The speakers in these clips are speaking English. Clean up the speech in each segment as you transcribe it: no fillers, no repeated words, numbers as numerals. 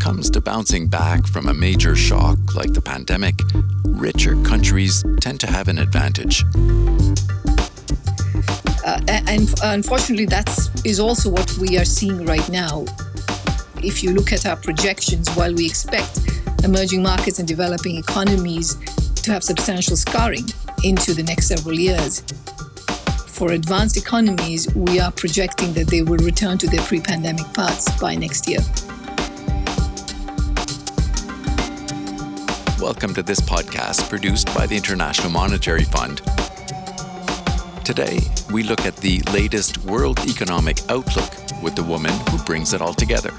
comes to bouncing back from a major shock like the pandemic, richer countries tend to have an advantage. And unfortunately, that is also what we are seeing right now. If you look at our projections, while we expect emerging markets and developing economies to have substantial scarring into the next several years, for advanced economies, we are projecting that they will return to their pre-pandemic paths by next year. Welcome to this podcast produced by the International Monetary Fund. Today, we look at the latest World Economic Outlook with the woman who brings it all together.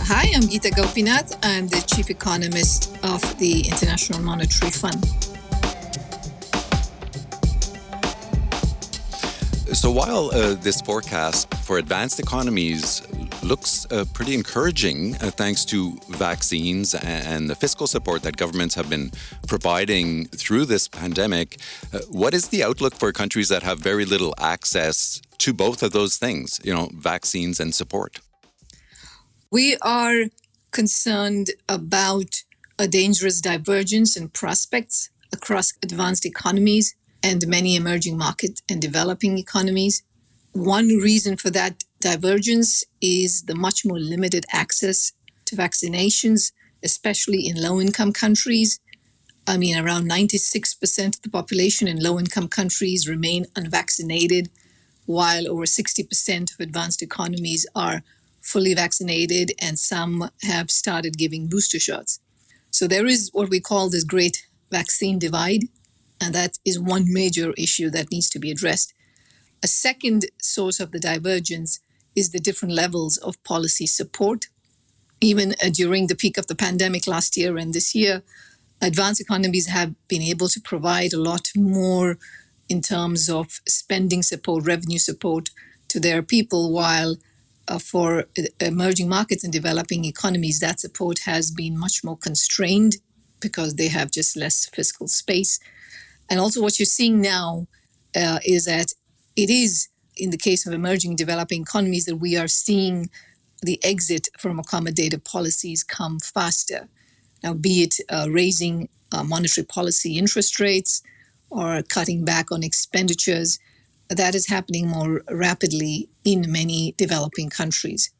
Hi, I'm Gita Gopinath. I'm the Chief Economist of the International Monetary Fund. So while this forecast for advanced economies looks pretty encouraging thanks to vaccines and the fiscal support that governments have been providing through this pandemic, what is the outlook for countries that have very little access to both of those things, vaccines and support? We are concerned about a dangerous divergence in prospects across advanced economies and many emerging market and developing economies. One reason for that divergence is the much more limited access to vaccinations, especially in low-income countries. Around 96% of the population in low-income countries remain unvaccinated, while over 60% of advanced economies are fully vaccinated, and some have started giving booster shots. So there is what we call this great vaccine divide, and that is one major issue that needs to be addressed. A second source of the divergence is the different levels of policy support. Even during the peak of the pandemic last year and this year, advanced economies have been able to provide a lot more in terms of spending support, revenue support to their people, while for emerging markets and developing economies, that support has been much more constrained because they have just less fiscal space. And also what you're seeing now is that it is, in the case of emerging and developing economies, that we are seeing the exit from accommodative policies come faster. Now, be it raising monetary policy interest rates or cutting back on expenditures, that is happening more rapidly in many developing countries.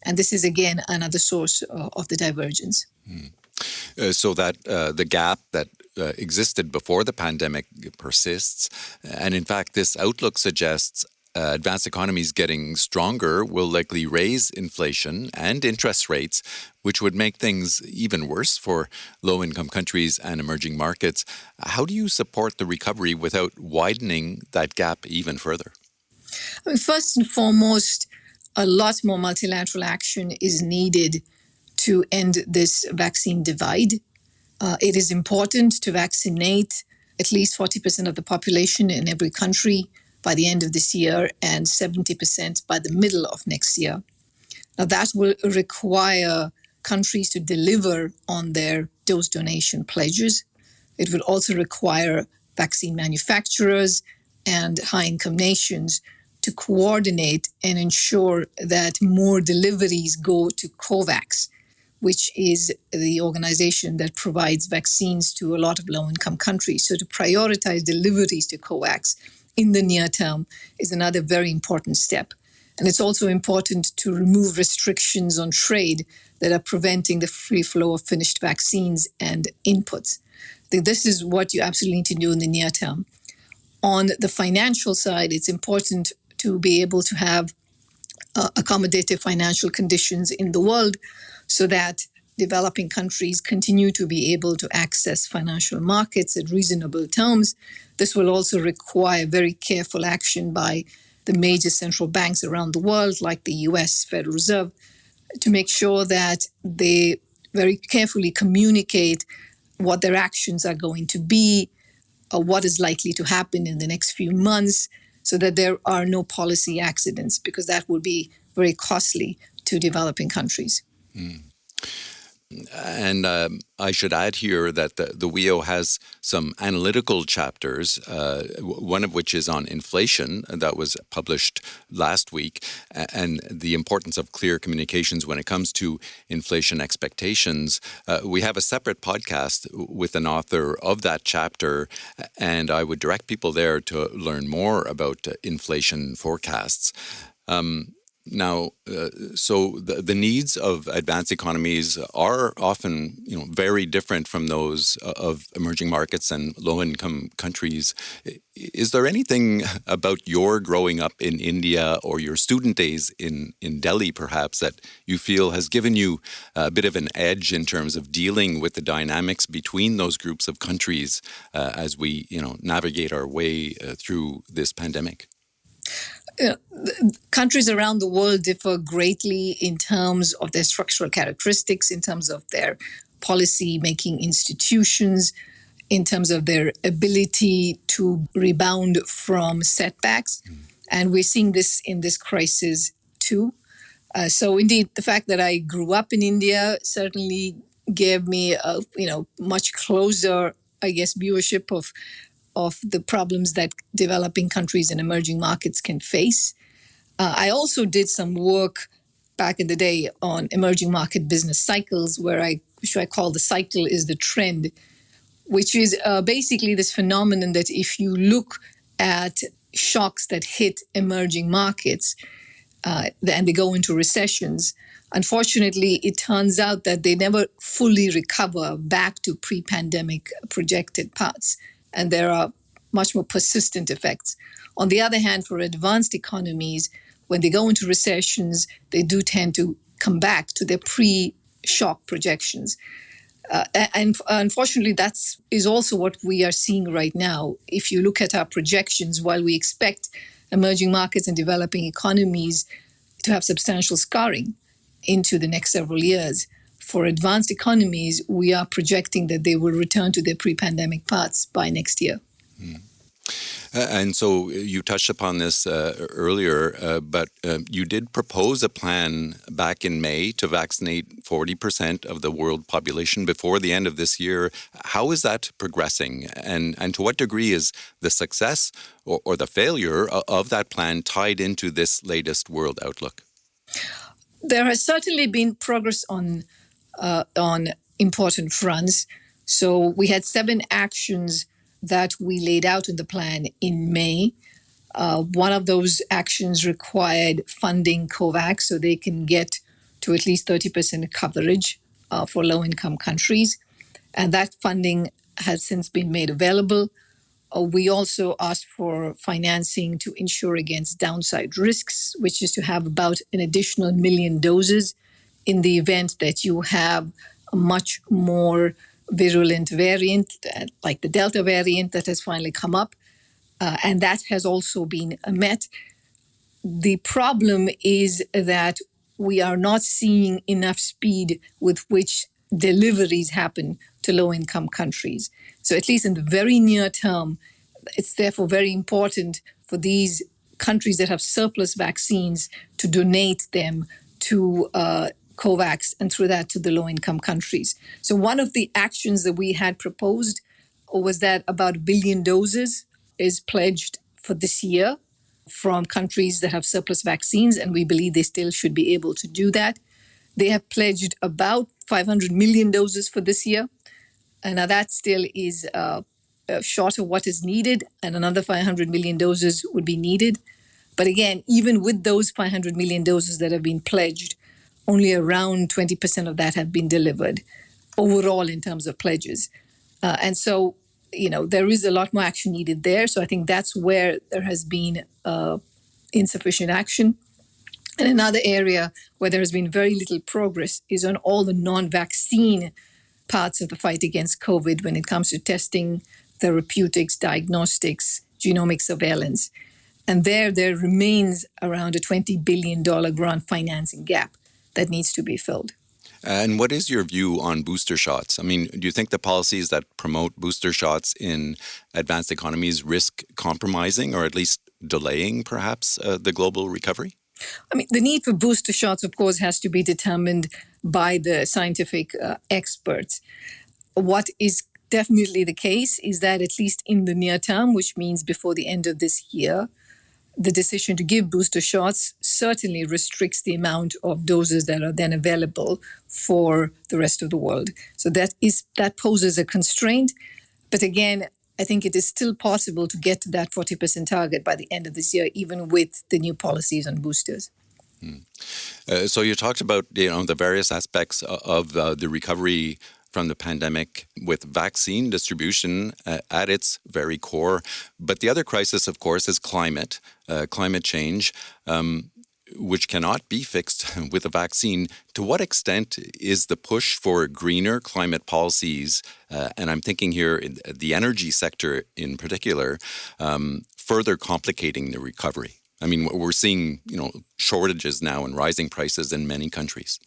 And this is, again, another source of the divergence. So that the gap that existed before the pandemic persists. And in fact, this outlook suggests advanced economies getting stronger will likely raise inflation and interest rates, which would make things even worse for low-income countries and emerging markets. How do you support the recovery without widening that gap even further? First and foremost, a lot more multilateral action is needed to end this vaccine divide. It is important to vaccinate at least 40% of the population in every country by the end of this year and 70% by the middle of next year. Now, that will require countries to deliver on their dose donation pledges. It will also require vaccine manufacturers and high-income nations to coordinate and ensure that more deliveries go to COVAX, which is the organization that provides vaccines to a lot of low-income countries. So to prioritize deliveries to COVAX in the near term is another very important step. And it's also important to remove restrictions on trade that are preventing the free flow of finished vaccines and inputs. I think this is what you absolutely need to do in the near term. On the financial side, it's important to be able to have accommodative financial conditions in the world so that developing countries continue to be able to access financial markets at reasonable terms. This will also require very careful action by the major central banks around the world, like the US Federal Reserve, to make sure that they very carefully communicate what their actions are going to be, what is likely to happen in the next few months, so that there are no policy accidents, because that would be very costly to developing countries. And I should add here that the WEO has some analytical chapters, one of which is on inflation that was published last week, and the importance of clear communications when it comes to inflation expectations. We have a separate podcast with an author of that chapter, and I would direct people there to learn more about inflation forecasts. Now, so the needs of advanced economies are often, very different from those of emerging markets and low-income countries. Is there anything about your growing up in India or your student days in Delhi, perhaps, that you feel has given you a bit of an edge in terms of dealing with the dynamics between those groups of countries as we, navigate our way through this pandemic? Countries around the world differ greatly in terms of their structural characteristics, in terms of their policy making institutions, in terms of their ability to rebound from setbacks. And we're seeing this in this crisis too. So indeed, the fact that I grew up in India certainly gave me a much closer, I guess, viewership of the problems that developing countries and emerging markets can face. I also did some work back in the day on emerging market business cycles, which I call the cycle is the trend, which is basically this phenomenon that if you look at shocks that hit emerging markets and they go into recessions, unfortunately, it turns out that they never fully recover back to pre-pandemic projected paths, and there are much more persistent effects. On the other hand, for advanced economies, when they go into recessions, they do tend to come back to their pre-shock projections. And unfortunately, that is also what we are seeing right now. If you look at our projections, while we expect emerging markets and developing economies to have substantial scarring into the next several years, for advanced economies, we are projecting that they will return to their pre-pandemic paths by next year. And so you touched upon this earlier, but you did propose a plan back in May to vaccinate 40% of the world population before the end of this year. How is that progressing? And to what degree is the success or the failure of that plan tied into this latest World Outlook? There has certainly been progress on important fronts. So we had 7 actions that we laid out in the plan in May. One of those actions required funding COVAX so they can get to at least 30% coverage for low-income countries. And that funding has since been made available. We also asked for financing to insure against downside risks, which is to have about an additional 1 million doses in the event that you have a much more virulent variant, like the Delta variant that has finally come up. And that has also been met. The problem is that we are not seeing enough speed with which deliveries happen to low-income countries. So at least in the very near term, it's therefore very important for these countries that have surplus vaccines to donate them to COVAX and through that to the low-income countries. So one of the actions that we had proposed was that about 1 billion doses is pledged for this year from countries that have surplus vaccines, and we believe they still should be able to do that. They have pledged about 500 million doses for this year, and now that still is short of what is needed, and another 500 million doses would be needed. But again, even with those 500 million doses that have been pledged, only around 20% of that have been delivered overall in terms of pledges. And so, there is a lot more action needed there. So I think that's where there has been insufficient action. And another area where there has been very little progress is on all the non-vaccine parts of the fight against COVID when it comes to testing, therapeutics, diagnostics, genomic surveillance. And there remains around a $20 billion grant financing gap that needs to be filled. And what is your view on booster shots? I mean, do you think the policies that promote booster shots in advanced economies risk compromising or at least delaying, perhaps, the global recovery? I mean, the need for booster shots, of course, has to be determined by the scientific experts. What is definitely the case is that at least in the near term, which means before the end of this year, the decision to give booster shots certainly restricts the amount of doses that are then available for the rest of the world. So that poses a constraint. But again, I think it is still possible to get to that 40% target by the end of this year, even with the new policies on boosters. So you talked about the various aspects of the recovery from the pandemic with vaccine distribution at its very core. But the other crisis, of course, is climate change, which cannot be fixed with a vaccine. To what extent is the push for greener climate policies, and I'm thinking here in the energy sector in particular, further complicating the recovery? I mean, we're seeing, shortages now and rising prices in many countries.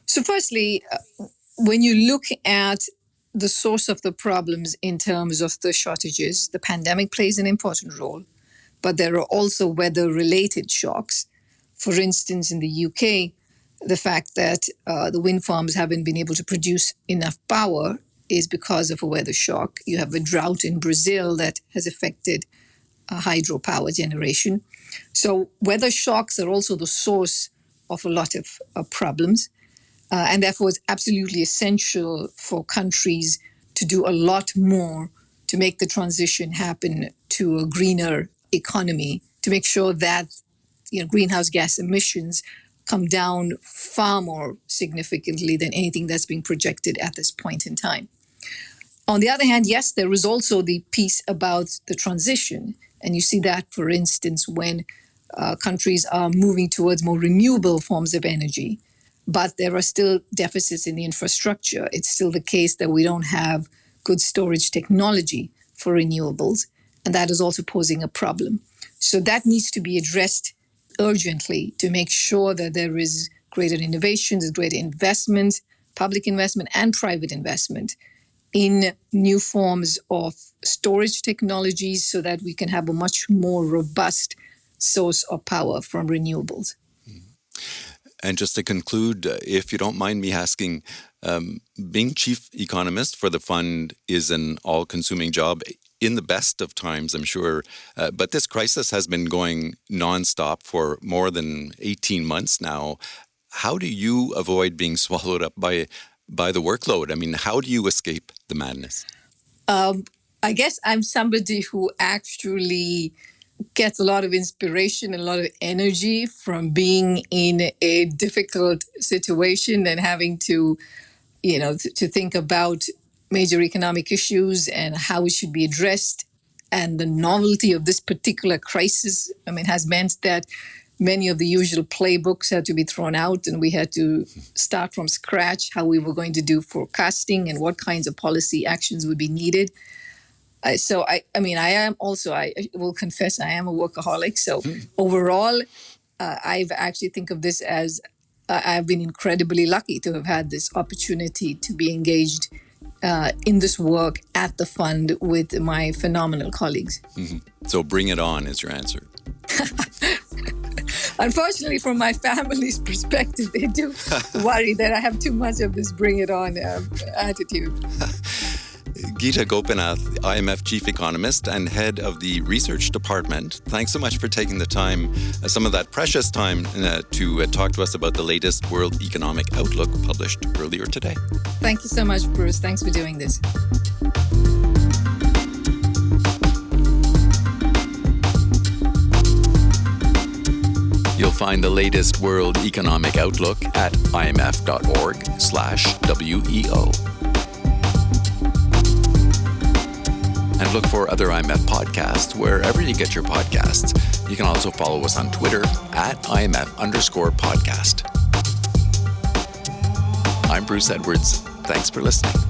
So firstly, when you look at the source of the problems in terms of the shortages, the pandemic plays an important role, but there are also weather-related shocks. For instance, in the UK, the fact that the wind farms haven't been able to produce enough power is because of a weather shock. You have a drought in Brazil that has affected hydropower generation. So weather shocks are also the source of a lot of problems. And therefore, it's absolutely essential for countries to do a lot more to make the transition happen to a greener economy, to make sure that greenhouse gas emissions come down far more significantly than anything that's being projected at this point in time. On the other hand, yes, there is also the piece about the transition. And you see that, for instance, when countries are moving towards more renewable forms of energy. But there are still deficits in the infrastructure. It's still the case that we don't have good storage technology for renewables, and that is also posing a problem. So that needs to be addressed urgently to make sure that there is greater innovation, there's greater investment, public investment and private investment in new forms of storage technologies so that we can have a much more robust source of power from renewables. And just to conclude, if you don't mind me asking, being chief economist for the fund is an all-consuming job in the best of times, I'm sure. But this crisis has been going nonstop for more than 18 months now. How do you avoid being swallowed up by the workload? I mean, how do you escape the madness? I guess I'm somebody who actually gets a lot of inspiration and a lot of energy from being in a difficult situation and having to, to think about major economic issues and how it should be addressed. And the novelty of this particular crisis, has meant that many of the usual playbooks had to be thrown out and we had to start from scratch how we were going to do forecasting and what kinds of policy actions would be needed. So I am also, I will confess, I am a workaholic. So overall, I've actually think of this as I've been incredibly lucky to have had this opportunity to be engaged in this work at the fund with my phenomenal colleagues. Mm-hmm. So bring it on is your answer. Unfortunately, from my family's perspective, they do worry that I have too much of this bring it on attitude. Gita Gopinath, IMF Chief Economist and Head of the Research Department, thanks so much for taking the time, some of that precious time, to talk to us about the latest World Economic Outlook published earlier today. Thank you so much, Bruce. Thanks for doing this. You'll find the latest World Economic Outlook at imf.org/WEO. And look for other IMF podcasts wherever you get your podcasts. You can also follow us on Twitter at IMF_podcast. I'm Bruce Edwards. Thanks for listening.